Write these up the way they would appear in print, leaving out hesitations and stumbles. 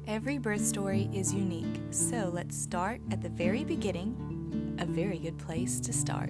Every birth story is unique, so let's start at the very beginning. A very good place to start.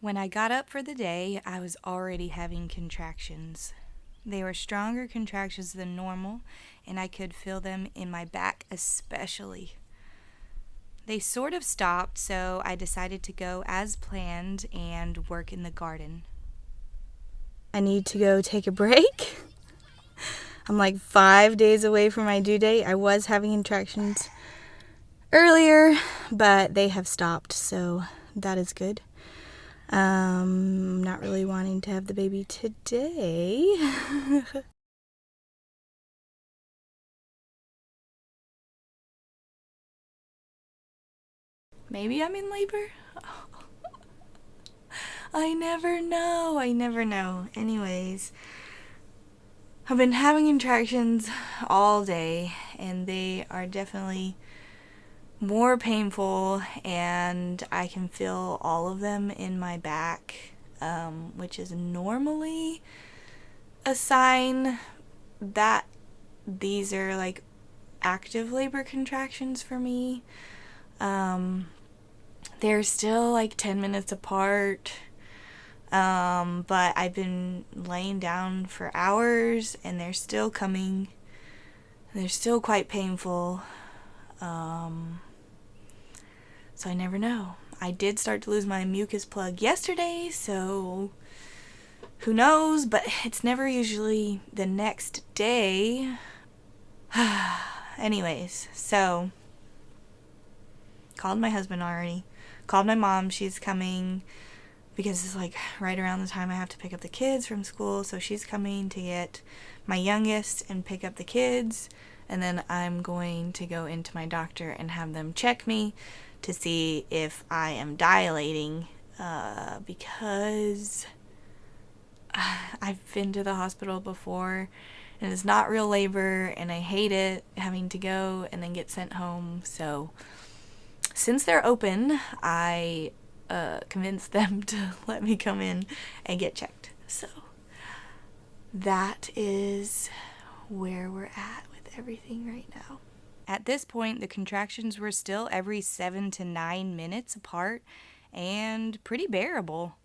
When I got up for the day, I was already having contractions. They were stronger contractions than normal, and I could feel them in my back especially. They sort of stopped, so I decided to go as planned and work in the garden. I need to go take a break. I'm like 5 days away from my due date. I was having contractions earlier, but they have stopped, so that is good. Not really wanting to have the baby today. Maybe I'm in labor? I never know. Anyways, I've been having contractions all day, and they are definitely more painful, and I can feel all of them in my back, which is normally a sign that these are like active labor contractions for me. They're still like 10 minutes apart, but I've been laying down for hours and they're still coming. They're still quite painful. So I never know. I did start to lose my mucus plug yesterday, so who knows, but it's never usually the next day. Anyways, so called my husband already. Called my mom, she's coming because it's like right around the time I have to pick up the kids from school, so she's coming to get my youngest and pick up the kids, and then I'm going to go into my doctor and have them check me to see if I am dilating, because I've been to the hospital before and it's not real labor and I hate it having to go and then get sent home. So since they're open, I convinced them to let me come in and get checked. So that is where we're at with everything right now. At this point, the contractions were still every 7 to 9 minutes apart and pretty bearable.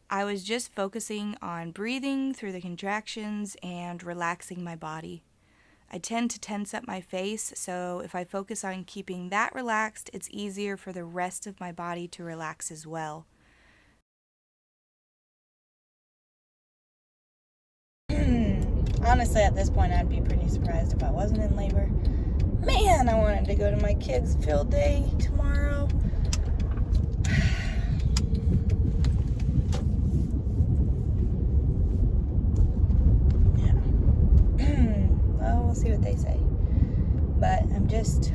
I was just focusing on breathing through the contractions and relaxing my body. I tend to tense up my face, so if I focus on keeping that relaxed, it's easier for the rest of my body to relax as well. Honestly, at this point, I'd be pretty surprised if I wasn't in labor. Man, I wanted to go to my kids' field day tomorrow. Yeah. Well, we'll see what they say. But I'm just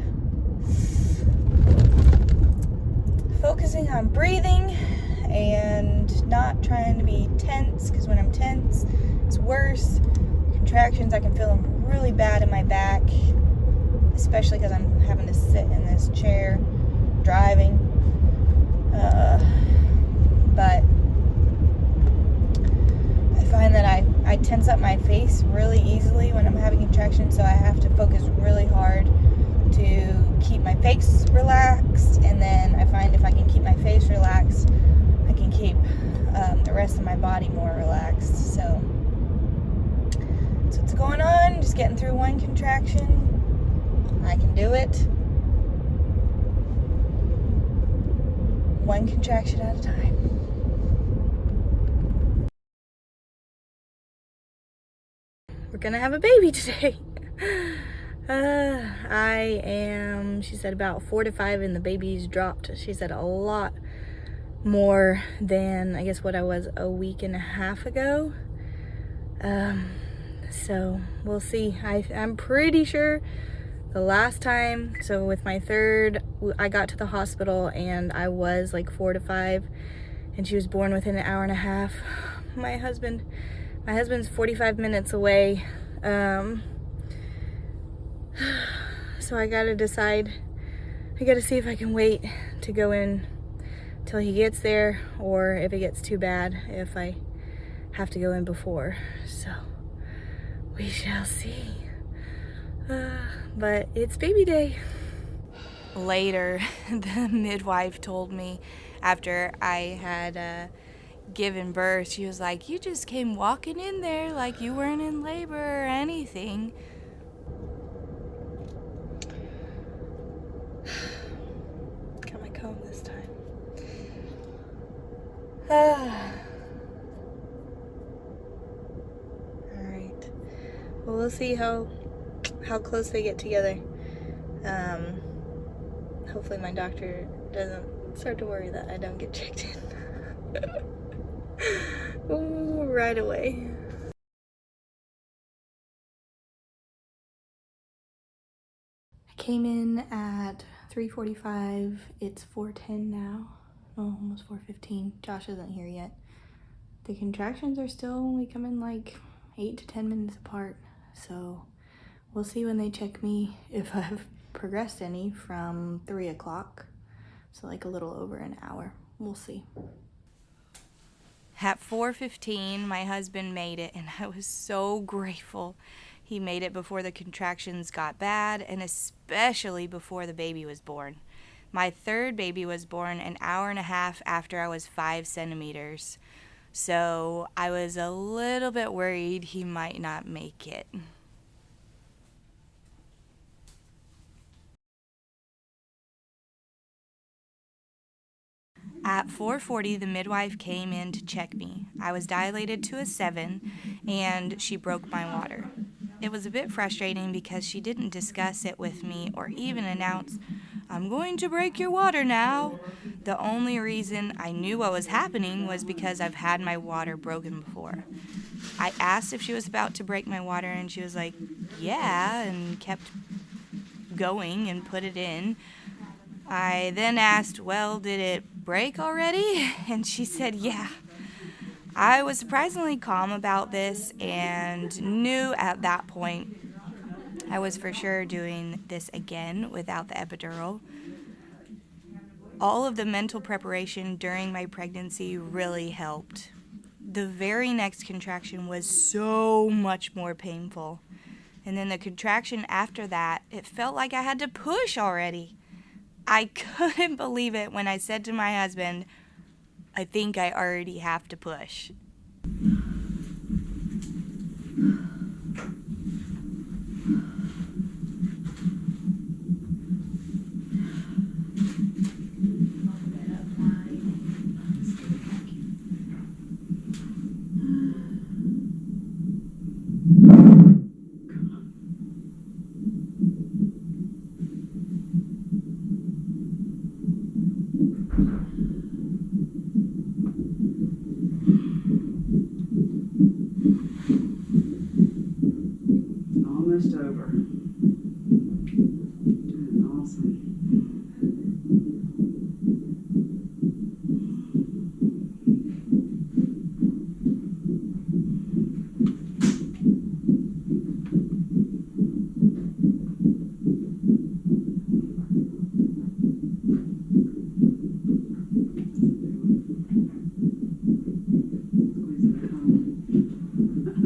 focusing on breathing and not trying to be tense, because when I'm tense, it's worse. contractions, I can feel them really bad in my back, especially because I'm having to sit in this chair driving. But I find that I tense up my face really easily when I'm having contractions, so I have to focus really hard to keep my face relaxed. And then I find if I can keep my face relaxed, I can keep the rest of my body more relaxed. So that's what's going on. Just getting through one contraction. I can do it. One contraction at a time. We're gonna have a baby today. She said about 4 to 5 and the baby's dropped. She said a lot more than I guess what I was a week and a half ago. So we'll see. I'm pretty sure the last time, so with my third, I got to the hospital and I was like 4 to 5 and she was born within an hour and a half. My husband's 45 minutes away. So I gotta decide. I gotta see if I can wait to go in till he gets there, or if it gets too bad, if I have to go in before. So we shall see. But it's baby day. Later, the midwife told me after I had given birth, she was like, "You just came walking in there like you weren't in labor or anything." Got my comb this time. Alright. Well, we'll see how close they get together. Hopefully my doctor doesn't start to worry that I don't get checked in. Ooh, right away. I came in at 3:45. It's 4:10 now. Oh, almost 4:15. Josh isn't here yet. The contractions are still only coming like 8 to 10 minutes apart. So we'll see when they check me if I've progressed any from 3 o'clock. So like a little over an hour. We'll see. At 4:15, my husband made it, and I was so grateful. He made it before the contractions got bad, and especially before the baby was born. My third baby was born an hour and a half after I was 5 centimeters. So I was a little bit worried he might not make it. At 4:40, the midwife came in to check me. I was dilated to a 7, and she broke my water. It was a bit frustrating because she didn't discuss it with me or even announce, "I'm going to break your water now." The only reason I knew what was happening was because I've had my water broken before. I asked if she was about to break my water, and she was like, "Yeah," and kept going and put it in. I then asked, "Well, did it break already?" And she said, "Yeah." I was surprisingly calm about this and knew at that point I was for sure doing this again without the epidural. All of the mental preparation during my pregnancy really helped. The very next contraction was so much more painful. And then the contraction after that, it felt like I had to push already. I couldn't believe it when I said to my husband, "I think I already have to push." Almost over. Doing awesome.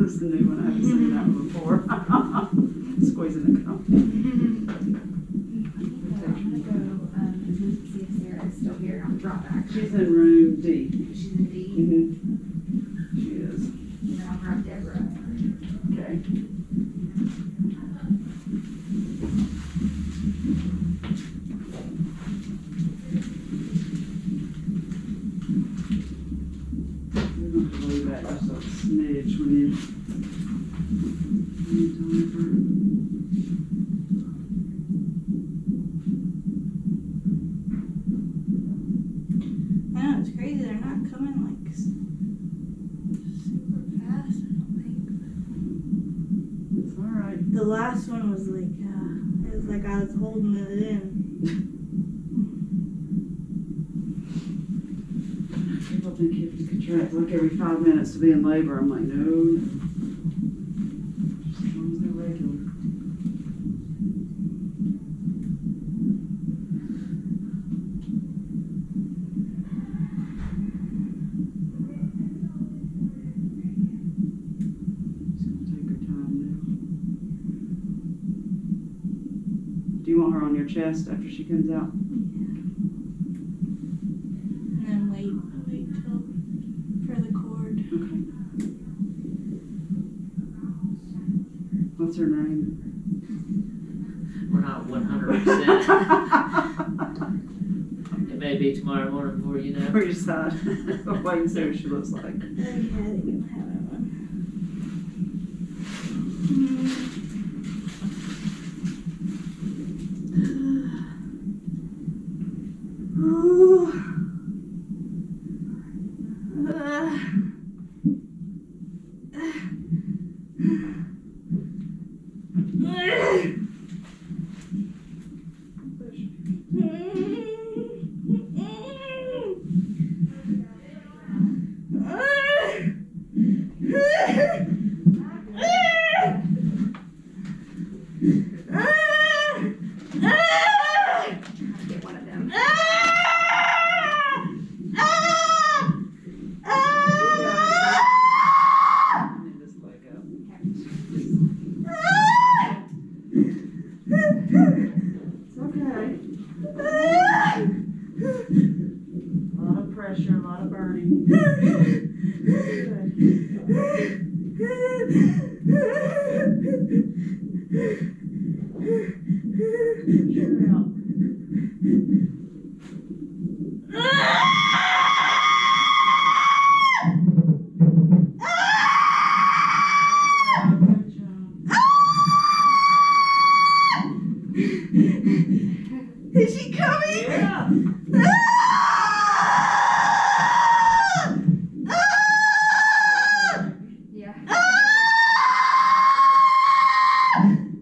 This is the new one. I haven't seen that one before. Squeezing the gum. I'm gonna go see if Sarah is still here on the drop back. She's in room D. She's in D. She is. And then I'll grab Deborah. Okay. We're going to leave that just a smidge when you time I know, it's crazy. They're not coming like super fast, I don't think. It's all right. The last one was like, it was like I was holding it in. People think you have to contract like every 5 minutes to be in labor. I'm like, no. Just as long as they're regular. Just gonna take her time now. Do you want her on your chest after she comes out? And then wait till for the cord. Okay. What's her name? We're not 100%. It may be tomorrow morning before you know. Where you decide. Wait and see what she looks like. Okay, I think I'm having one. Get one of them. And just let go. It's okay. A lot of pressure, a lot of burning. Sure out. Good job. Is she coming? Yeah. Yeah.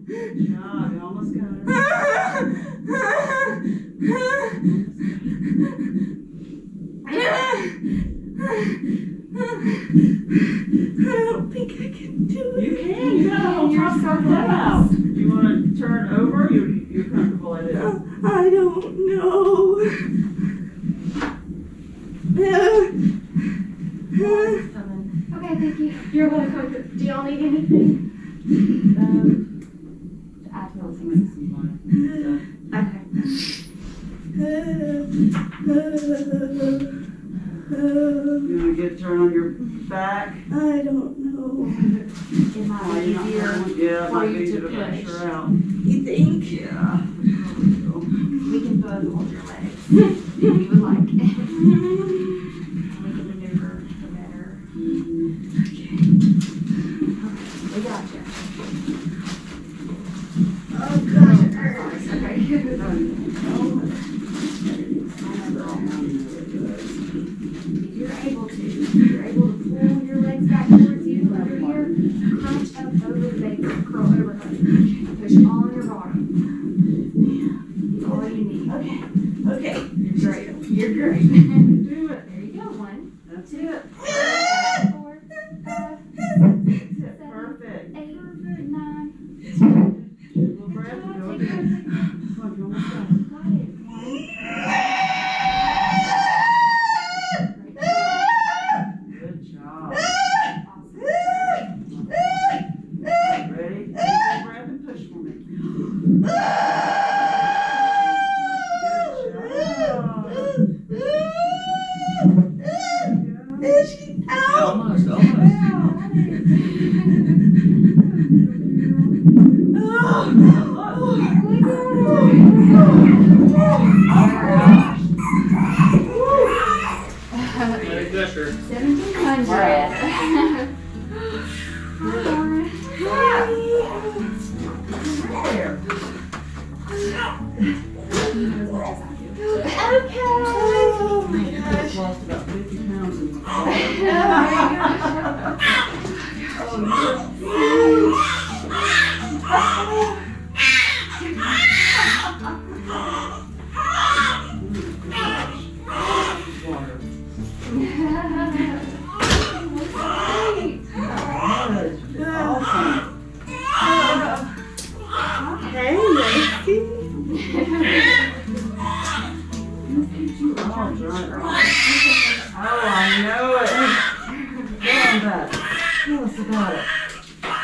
Good job. You almost got her. I don't think I can do it. You can. You got a whole You're top so of that out. Do you want to turn over? You're comfortable at it. I don't know. Okay, thank you. You're welcome. Do y'all need anything? I feel Make some light. Okay. You want to get turn on your back? I don't know. It might Oh, be you're not easier going- yeah, it for might you be easier to to push push. her out. You think? Yeah. We can both hold your legs if you would like. We can maneuver for better. We got you. Oh gosh, it Okay. If you're able to pull your legs back towards you over here, hunch up over the baby, curl over her. Push all on your bottom. It's all you need. Okay. You're great. You're great. Do it. There you go. 1, That's 2, it. 4, 5, That's it. Perfect. 8, 9. Take a little breath and go again. Come on, you almost got it. Got it. 1. Good job. Awesome.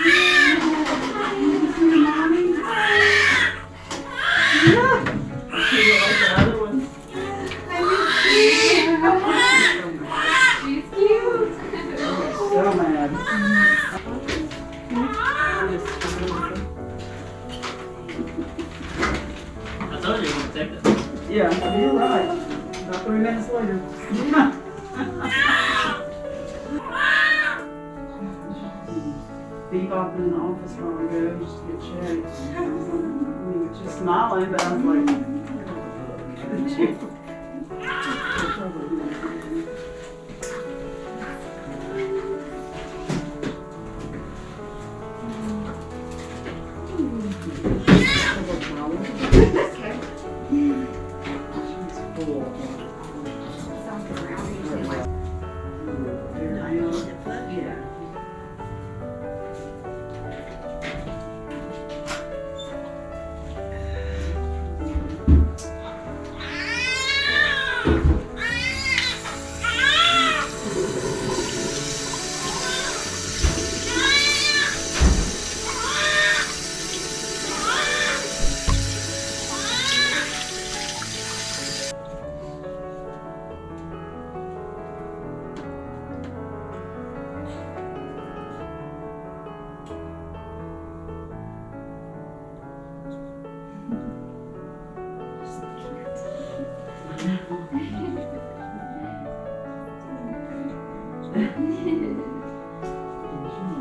She's cute. So mad. I told you it would take that. Yeah, you're right. About 3 minutes later. Bebop in the office while we go just to get checked. I was like, I mean, just smiling, but I was like, yeah.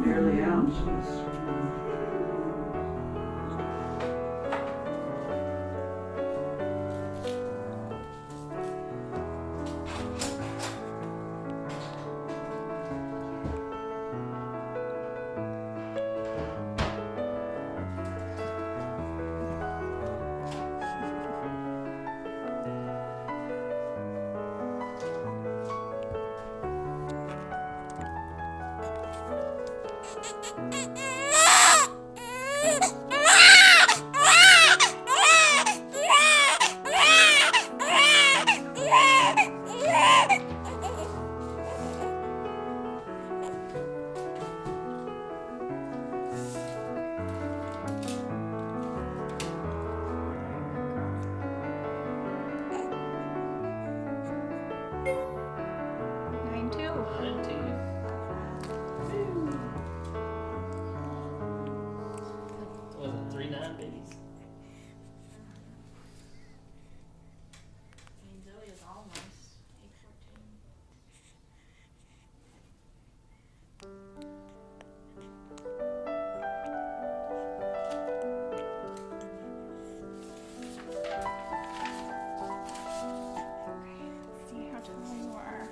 Barely out. She was Was it 3-9 babies? Zoe is almost 8:14. See how tall you are.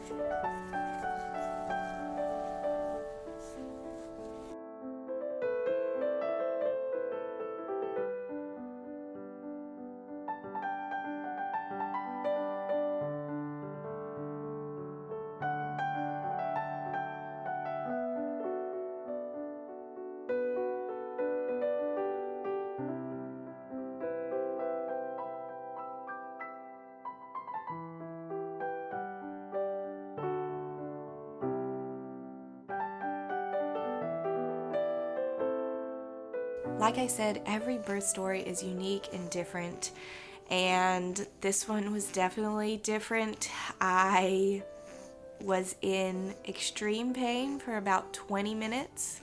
Like I said, every birth story is unique and different, and this one was definitely different. I was in extreme pain for about 20 minutes,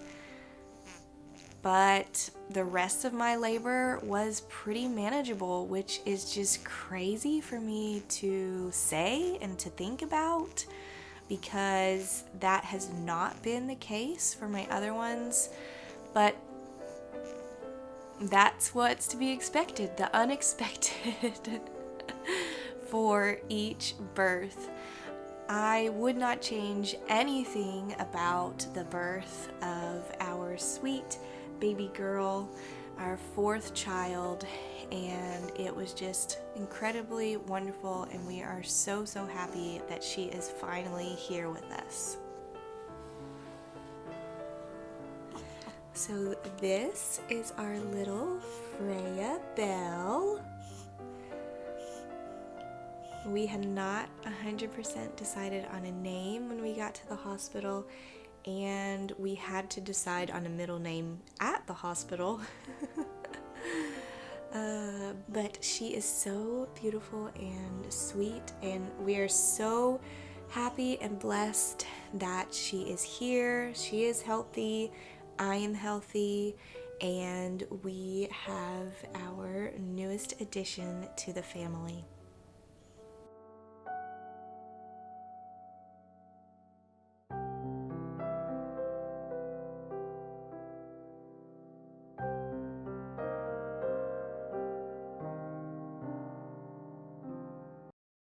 but the rest of my labor was pretty manageable, which is just crazy for me to say and to think about, because that has not been the case for my other ones. But that's what's to be expected, the unexpected for each birth. I would not change anything about the birth of our sweet baby girl, our 4th child, and it was just incredibly wonderful, and we are so happy that she is finally here with us. So this is our little Freya Belle. We had not 100% decided on a name when we got to the hospital, and we had to decide on a middle name at the hospital. But she is so beautiful and sweet, and we are so happy and blessed that she is here. She is healthy, I am healthy, and we have our newest addition to the family.